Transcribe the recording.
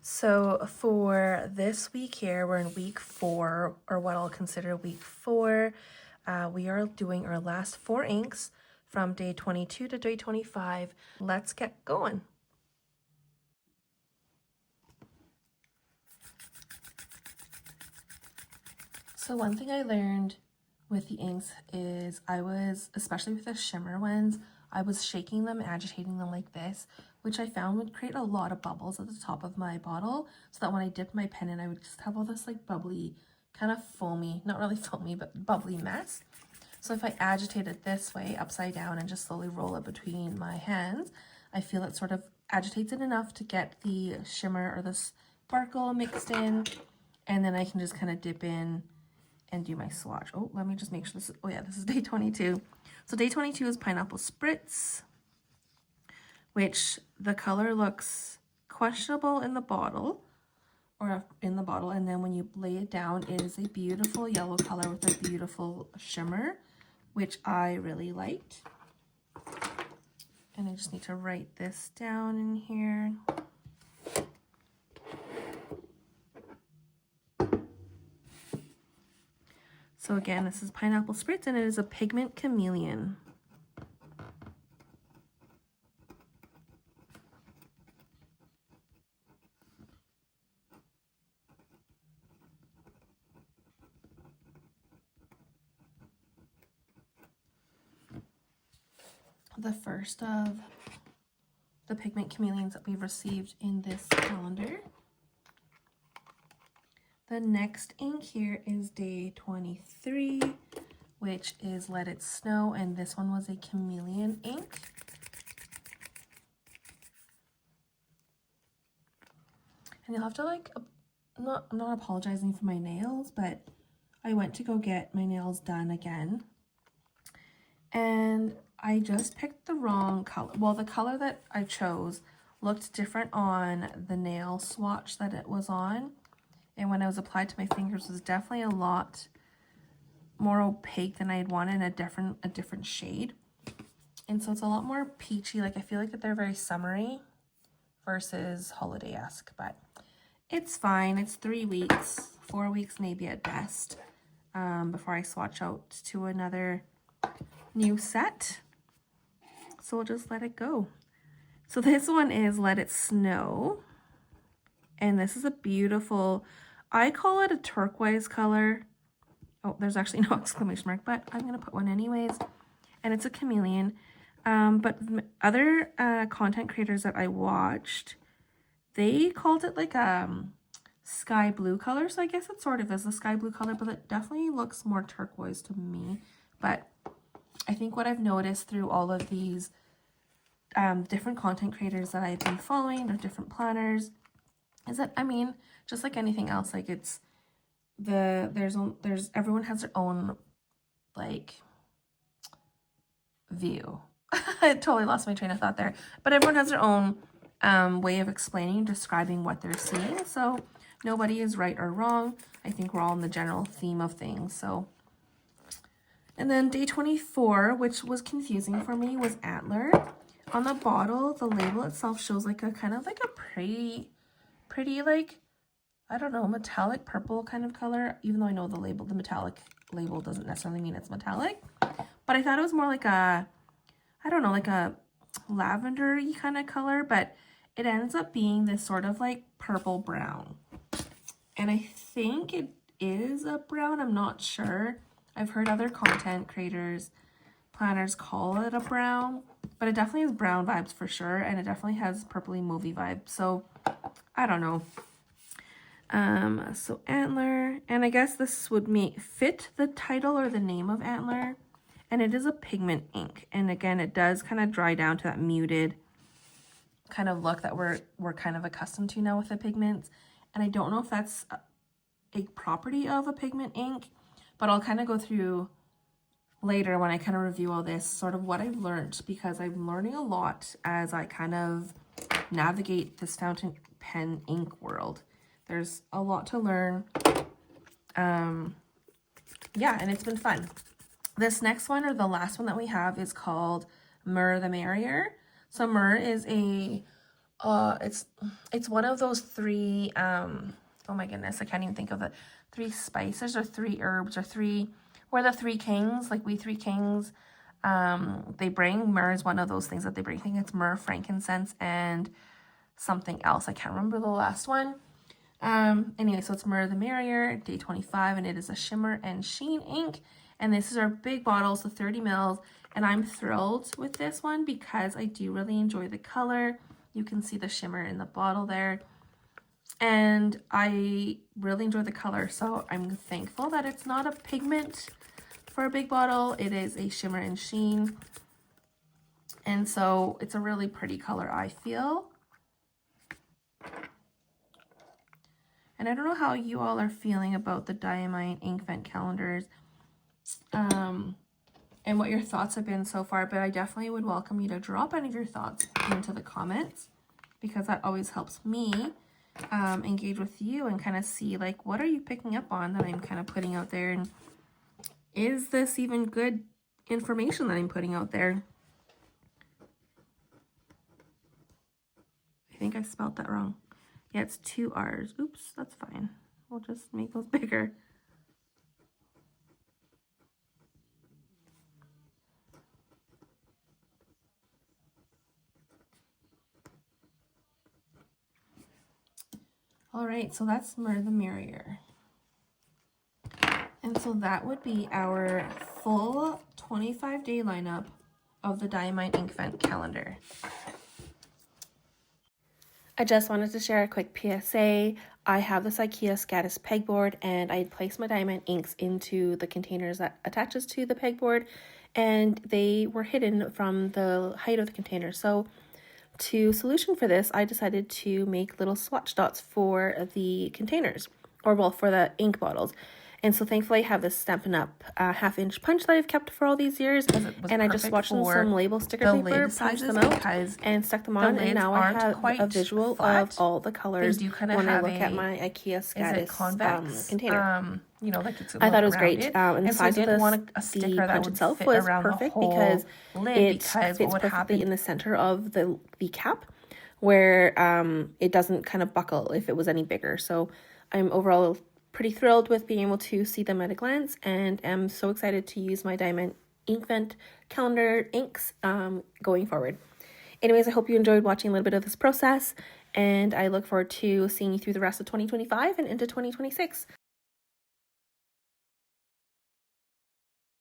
So for this week here, we're in week 4, or what I'll consider week 4. We are doing our last 4 inks from day 22 to day 25. Let's get going. So one thing I learned with the inks is especially with the shimmer ones, I was shaking them, agitating them like this, which I found would create a lot of bubbles at the top of my bottle, so that when I dipped my pen in, I would just have all this like bubbly, kind of foamy, not really foamy, but bubbly mess. So if I agitate it this way, upside down, and just slowly roll it between my hands, I feel it sort of agitates it enough to get the shimmer or the sparkle mixed in, and then I can just kind of dip in and do my swatch. Oh, let me just make sure this is, oh yeah, this is day 22. So day 22 is Pineapple Spritz, which the color looks questionable in the bottle, and then when you lay it down, it is a beautiful yellow color with a beautiful shimmer, which I really liked. And I just need to write this down in here. So again, this is Pineapple Spritz, and it is a pigment chameleon. The first of the pigment chameleons that we've received in this calendar. The next ink here is day 23, which is Let It Snow, and this one was a chameleon ink. And you'll have to like, I'm not apologizing for my nails, but I went to go get my nails done again, and I just picked the wrong color. Well, the color that I chose looked different on the nail swatch that it was on, and when it was applied to my fingers, it was definitely a lot more opaque than I had wanted, a different shade. And so it's a lot more peachy. Like, I feel like that they're very summery versus holiday-esque, but it's fine. It's 3 weeks, 4 weeks maybe at best, before I swatch out to another new set. So we'll just let it go. So this one is Let It Snow, and this is a beautiful, I call it a turquoise color. Oh, there's actually no exclamation mark, but I'm gonna put one anyways. And it's a chameleon. But other content creators that I watched, they called it like a sky blue color. So I guess it sort of is a sky blue color, but it definitely looks more turquoise to me. But I think what I've noticed through all of these different content creators that I've been following, or different planners, is that, I mean, just like anything else, like it's there's everyone has their own like view. I totally lost my train of thought there, but everyone has their own way of explaining, describing what they're seeing. So nobody is right or wrong. I think we're all in the general theme of things. So, and then day 24, which was confusing for me, was Antler. On the bottle, the label itself shows like a kind of like a pretty like, I don't know, metallic purple kind of color, even though I know the metallic label doesn't necessarily mean it's metallic. But I thought it was more like a, I don't know, like a lavender-y kind of color, but it ends up being this sort of like purple brown. And I think it is a brown, I'm not sure. I've heard other content creators, planners call it a brown, but it definitely has brown vibes for sure, and it definitely has purpley movie vibes. So I don't know. So Antler, and I guess this would fit the title or the name of Antler, and it is a pigment ink, and again, it does kind of dry down to that muted kind of look that we're kind of accustomed to now with the pigments. And I don't know if that's a property of a pigment ink, but I'll kind of go through later when I kind of review all this, sort of what I've learned, because I'm learning a lot as I kind of navigate this fountain pen ink world. There's a lot to learn. Yeah, and it's been fun. This next one, or the last one that we have, is called Myrrh the Merrier. So Myrrh is it's one of those three, oh my goodness, I can't even think of it. 3 spices or 3 herbs or 3, we're the 3 kings, like we 3 kings. They bring, myrrh is one of those things that they bring. I think it's myrrh, frankincense, and something else. I can't remember the last one. Anyway, so it's Myrrh the Merrier, day 25, and it is a shimmer and sheen ink. And this is our big bottle, so 30 mils. And I'm thrilled with this one because I do really enjoy the color. You can see the shimmer in the bottle there. And I really enjoy the color, so I'm thankful that it's not a pigment for a big bottle. It is a shimmer and sheen. And so it's a really pretty color, I feel. And I don't know how you all are feeling about the Diamine Inkvent calendars and what your thoughts have been so far, but I definitely would welcome you to drop any of your thoughts into the comments because that always helps me engage with you and kind of see, like, what are you picking up on that I'm kind of putting out there, and is this even good information that I'm putting out there? I think I spelled that wrong. Yeah, it's 2 R's. Oops, that's fine. We'll just make those bigger. All right, so that's Myrrh the Merrier. And so that would be our full 25-day lineup of the Diamine Inkvent calendar. I just wanted to share a quick PSA. I have this IKEA Scattis pegboard, and I placed my diamond inks into the containers that attaches to the pegboard, and they were hidden from the height of the container. So to solution for this, I decided to make little swatch dots for the containers, or well, for the ink bottles. And so thankfully I have this Stampin' Up! 1/2-inch punch that I've kept for all these years. And I just swatched them some label sticker paper, punched them out, and stuck them on. And now I have a visual of all the colors when I look at my IKEA Scattis container. You know, like it's I thought it was great. And the size of the punch itself was perfect because it fits perfectly in the center of the cap, where it doesn't kind of buckle if it was any bigger. So I'm overall pretty thrilled with being able to see them at a glance, and am so excited to use my Diamine Inkvent calendar inks going forward. Anyways, I hope you enjoyed watching a little bit of this process, and I look forward to seeing you through the rest of 2025 and into 2026.